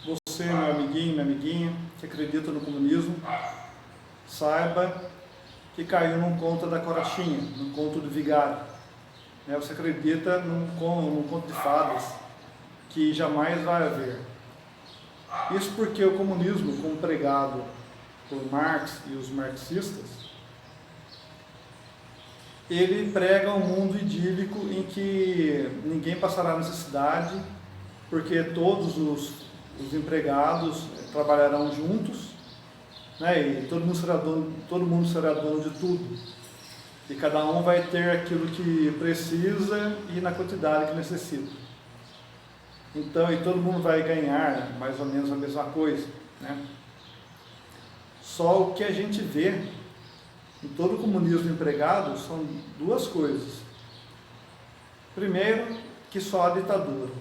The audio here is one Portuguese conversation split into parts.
você, meu amiguinho, minha amiguinha, que acredita no comunismo, saiba que caiu num conto da Corachinha, num conto do vigário. Você acredita num conto de fadas que jamais vai haver. Isso porque o comunismo, como pregado por Marx e os marxistas, ele prega um mundo idílico em que ninguém passará necessidade, porque todos os empregados trabalharão juntos, e todo mundo será dono de tudo. E cada um vai ter aquilo que precisa e na quantidade que necessita. Então, e todo mundo vai ganhar mais ou menos a mesma coisa, Só o que a gente vê em todo o comunismo empregado são duas coisas. Primeiro, que só a ditadura.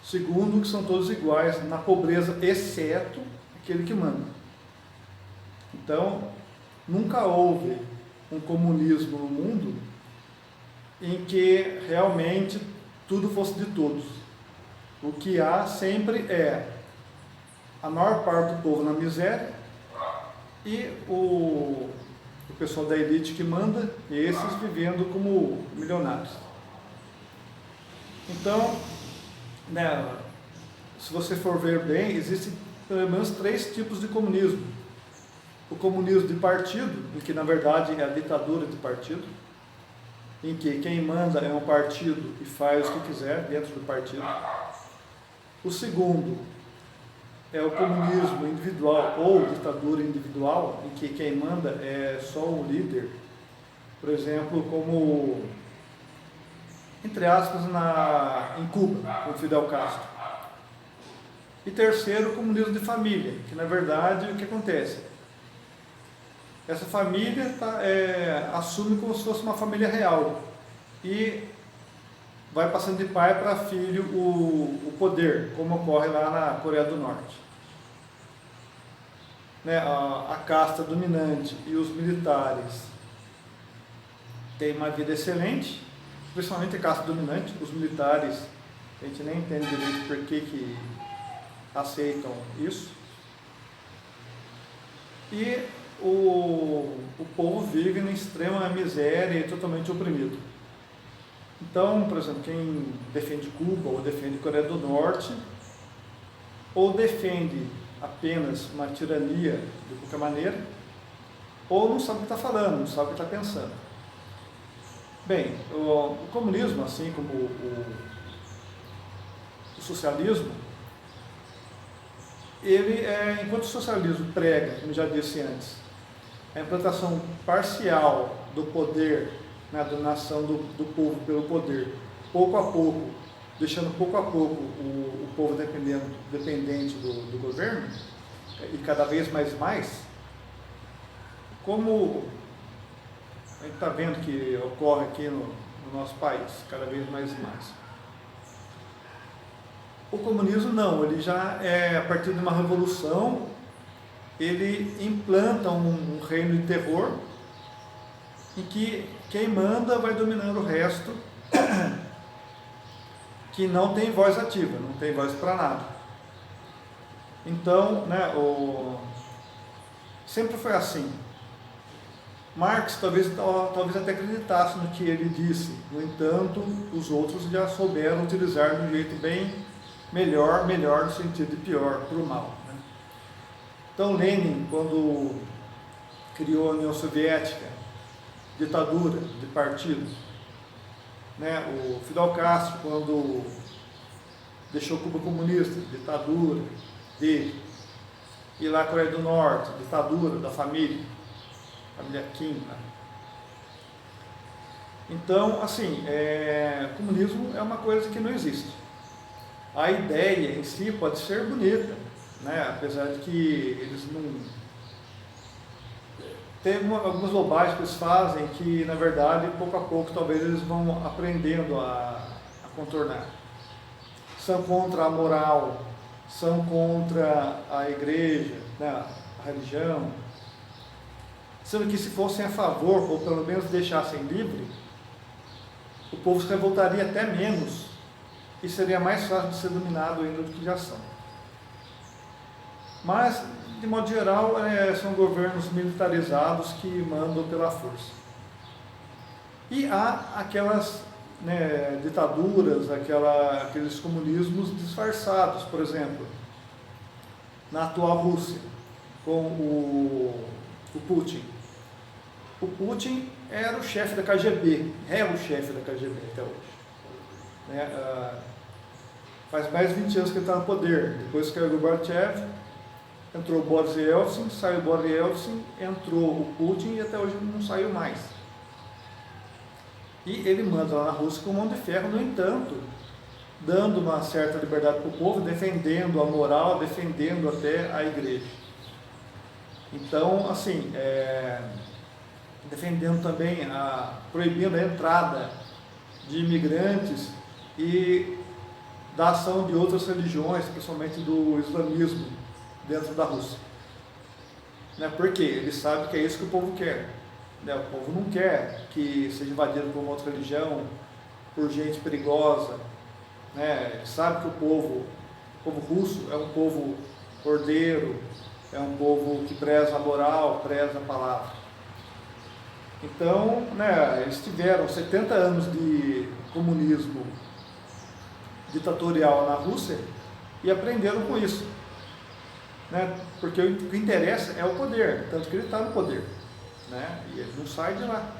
Segundo, que são todos iguais na pobreza, exceto aquele que manda. Então, nunca houve um comunismo no mundo em que realmente tudo fosse de todos. O que há sempre é a maior parte do povo na miséria e o pessoal da elite que manda, e esses vivendo como milionários. Então, se você for ver bem, existem pelo menos 3 tipos de comunismo. O comunismo de partido, em que na verdade é a ditadura de partido, em que quem manda é um partido e faz o que quiser dentro do partido. O segundo é o comunismo individual ou ditadura individual, em que quem manda é só o líder, por exemplo, como, entre aspas, em Cuba, com Fidel Castro. E terceiro, o comunismo de família, que na verdade o que acontece? Essa família assume como se fosse uma família real e vai passando de pai para filho o poder, como ocorre lá na Coreia do Norte. A casta dominante e os militares têm uma vida excelente, principalmente a casta dominante. Os militares, a gente nem entende direito por que aceitam isso. E o povo vive em extrema miséria e totalmente oprimido. Então, por exemplo, quem defende Cuba ou defende Coreia do Norte, ou defende apenas uma tirania de qualquer maneira, ou não sabe o que está falando, não sabe o que está pensando. Bem, o comunismo, assim como o socialismo, enquanto o socialismo prega, como já disse antes, a implantação parcial do poder, a dominação do povo pelo poder, pouco a pouco, deixando pouco a pouco o povo dependente do governo, e cada vez mais, como a gente está vendo que ocorre aqui no nosso país, cada vez mais. O comunismo não, ele já a partir de uma revolução, ele implanta um reino de terror, em que quem manda vai dominando o resto, que não tem voz ativa, não tem voz para nada. Então, sempre foi assim. Marx talvez até acreditasse no que ele disse, no entanto, os outros já souberam utilizar de um jeito bem melhor no sentido de pior, para o mal. Então, Lenin, quando criou a União Soviética, ditadura de partido, o Fidel Castro, quando deixou Cuba comunista, ditadura dele, e lá a Coreia do Norte, ditadura da família Kim. Então, assim, comunismo é uma coisa que não existe. A ideia em si pode ser bonita, apesar de que eles não... Tem algumas bobagens que eles fazem que, na verdade, pouco a pouco, talvez eles vão aprendendo a contornar. São contra a moral, são contra a igreja, a religião. Sendo que se fossem a favor, ou pelo menos deixassem livre, o povo se revoltaria até menos e seria mais fácil de ser dominado ainda do que já são. Mas, de modo geral, são governos militarizados que mandam pela força. E há aquelas, né, ditaduras, aqueles comunismos disfarçados, por exemplo, na atual Rússia, com o Putin. O Putin era o chefe da KGB, é o chefe da KGB até hoje. Né? Faz mais de 20 anos que ele está no poder. Depois que caiu o Gorbachev, entrou o Boris Yeltsin, saiu o Boris Yeltsin, entrou o Putin e até hoje não saiu mais. E ele manda lá na Rússia com mão de ferro, no entanto, dando uma certa liberdade para o povo, defendendo a moral, defendendo até a igreja. Então, assim, defendendo também, proibindo a entrada de imigrantes e da ação de outras religiões, principalmente do islamismo, dentro da Rússia. Né? Porque ele sabe que é isso que o povo quer. Né? O povo não quer que seja invadido por uma outra religião, por gente perigosa. Né? Ele sabe que o povo russo é um povo ordeiro, é um povo que preza a moral, preza a palavra. Então, né, eles tiveram 70 anos de comunismo ditatorial na Rússia e aprenderam com isso. Né? Porque o que interessa é o poder, tanto que ele está no poder. Né? E ele não sai de lá.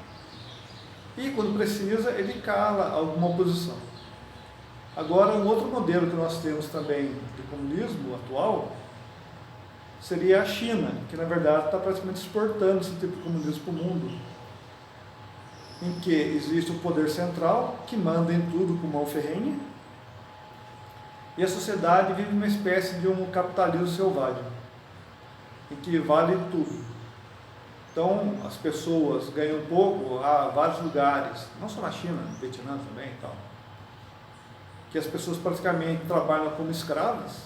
E quando precisa, ele cala alguma oposição. Agora, um outro modelo que nós temos também de comunismo atual seria a China, que na verdade está praticamente exportando esse tipo de comunismo para o mundo, em que existe um poder central que manda em tudo com mão ferrenha, e a sociedade vive uma espécie de um capitalismo selvagem, em que vale tudo. Então, as pessoas ganham pouco a vários lugares, não só na China, no Vietnã também e tal, que as pessoas praticamente trabalham como escravas,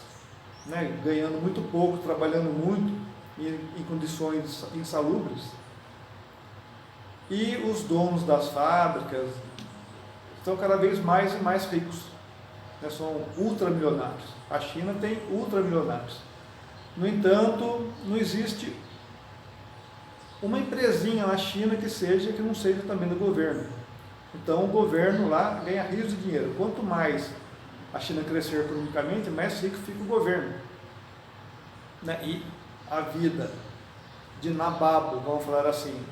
né, ganhando muito pouco, trabalhando muito, em condições insalubres. E os donos das fábricas estão cada vez mais e mais ricos, né, são ultramilionários. A China tem ultramilionários. No entanto, não existe uma empresinha na China que não seja também do governo. Então o governo lá ganha rios de dinheiro. Quanto mais a China crescer economicamente, mais rico fica o governo. Né? E a vida de nababo, vamos falar assim,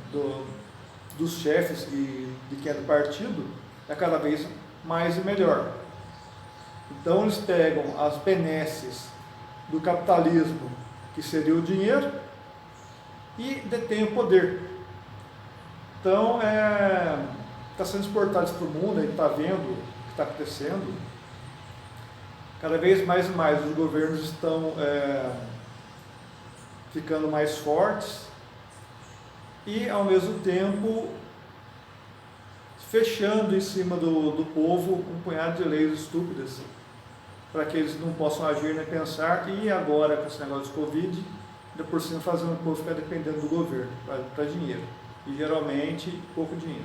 dos chefes e de quem é do partido, é cada vez mais e melhor. Então eles pegam as benesses do capitalismo, que seria o dinheiro, e detêm o poder. Então, está sendo exportado para o mundo, a gente está vendo o que está acontecendo. Cada vez mais e mais os governos estão ficando mais fortes e, ao mesmo tempo, fechando em cima do povo um punhado de leis estúpidas, para que eles não possam agir nem pensar, e agora, com esse negócio de Covid, ainda por cima fazendo o povo ficar dependendo do governo, para dinheiro, e geralmente pouco dinheiro.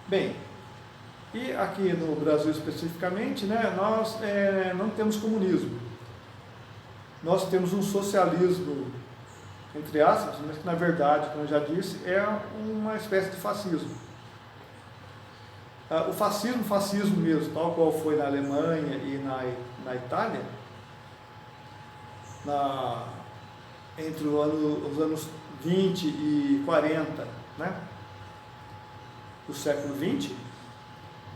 Bem, e aqui no Brasil especificamente, né, nós não temos comunismo, nós temos um socialismo, entre aspas, mas que na verdade, como eu já disse, é uma espécie de fascismo. O fascismo mesmo, tal qual foi na Alemanha e na Itália, entre os anos 20 e 40, né, do século 20,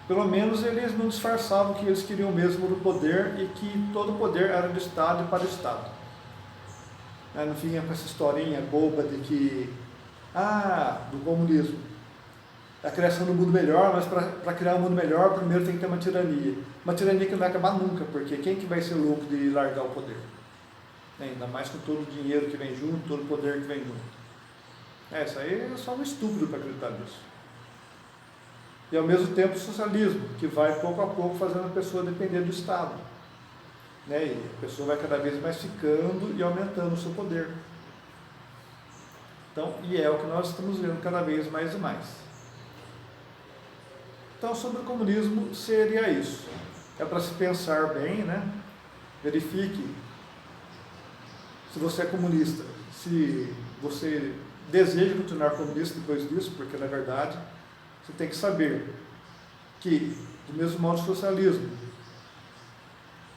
pelo menos eles não disfarçavam que eles queriam mesmo o poder e que todo o poder era do Estado e para o Estado. Não vinha com essa historinha boba de que, do comunismo, a criação do mundo melhor, mas para criar um mundo melhor, primeiro tem que ter uma tirania. Uma tirania que não vai acabar nunca, porque quem que vai ser louco de largar o poder? Ainda mais com todo o dinheiro que vem junto, todo o poder que vem junto. Isso aí é só um estúpido para acreditar nisso. E ao mesmo tempo o socialismo, que vai pouco a pouco fazendo a pessoa depender do Estado. Né? E a pessoa vai cada vez mais ficando e aumentando o seu poder. Então, e é o que nós estamos vendo cada vez mais e mais. Então, sobre o comunismo seria isso. É para se pensar bem, né? Verifique se você é comunista, se você deseja continuar comunista depois disso, porque na verdade você tem que saber que, do mesmo modo que o socialismo,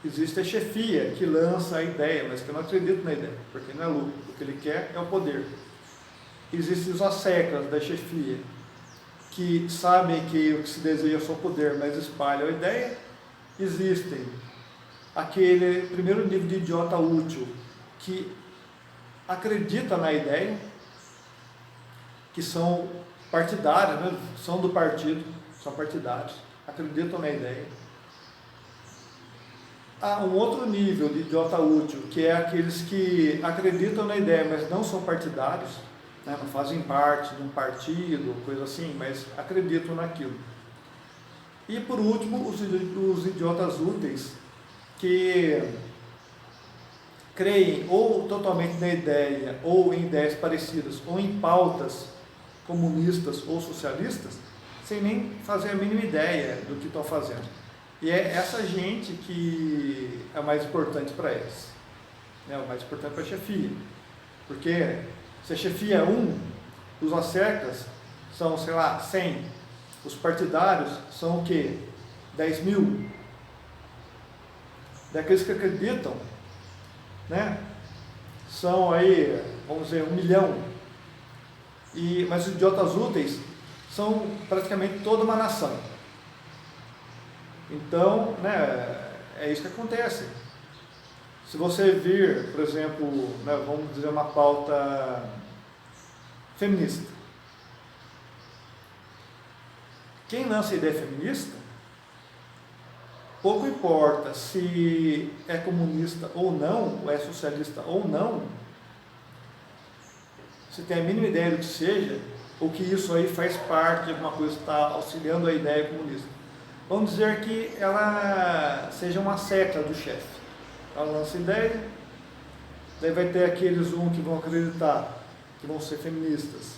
existe a chefia que lança a ideia, mas que eu não acredito na ideia, porque não é lucro, o que ele quer é o poder. Existem os asseclas da chefia, que sabem que o que se deseja é só poder, mas espalham a ideia. Existem aquele primeiro nível de idiota útil, que acredita na ideia, que são partidários, né? São do partido, são partidários, acreditam na ideia. Há um outro nível de idiota útil, que é aqueles que acreditam na ideia, mas não são partidários, né? Não fazem parte de um partido, coisa assim, mas acreditam naquilo. E por último, os idiotas úteis, que creem ou totalmente na ideia, ou em ideias parecidas, ou em pautas comunistas ou socialistas, sem nem fazer a mínima ideia do que estão fazendo. E é essa gente que é mais importante para eles, né? O mais importante para a chefia, porque se a chefia é 1, os asseclas são, sei lá, 100, os partidários são o quê? 10 mil, daqueles que acreditam, né? São aí, vamos dizer, 1 milhão, mas os idiotas úteis são praticamente toda uma nação. Então, né, é isso que acontece. Se você vir, por exemplo, né, vamos dizer uma pauta feminista, quem lança a ideia feminista, pouco importa se é comunista ou não, ou é socialista ou não, se tem a mínima ideia do que seja, ou que isso aí faz parte de alguma coisa que está auxiliando a ideia comunista. Vamos dizer que ela seja uma secta do chefe. Ela lança ideia, daí vai ter aqueles que vão acreditar, que vão ser feministas,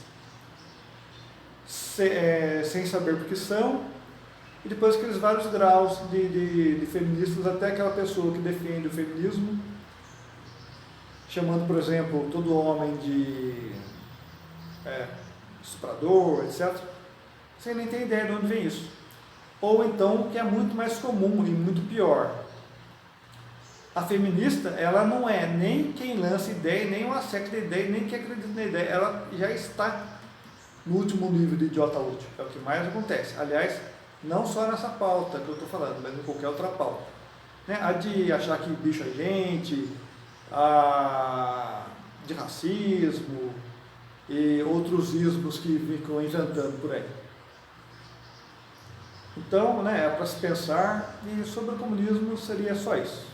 sem saber o que são, e depois aqueles vários graus de feministas, até aquela pessoa que defende o feminismo, chamando, por exemplo, todo homem de estuprador, etc., sem nem ter ideia de onde vem isso. Ou então, que é muito mais comum e muito pior, a feminista, ela não é nem quem lança ideia, nem uma secta de ideia, nem quem acredita na ideia, ela já está no último nível de idiota útil, é o que mais acontece. Aliás, não só nessa pauta que eu estou falando, mas em qualquer outra pauta, né? A de achar que bicho é gente, de racismo e outros ismos que ficam inventando por aí. Então, né, é para se pensar, e sobre o comunismo seria só isso.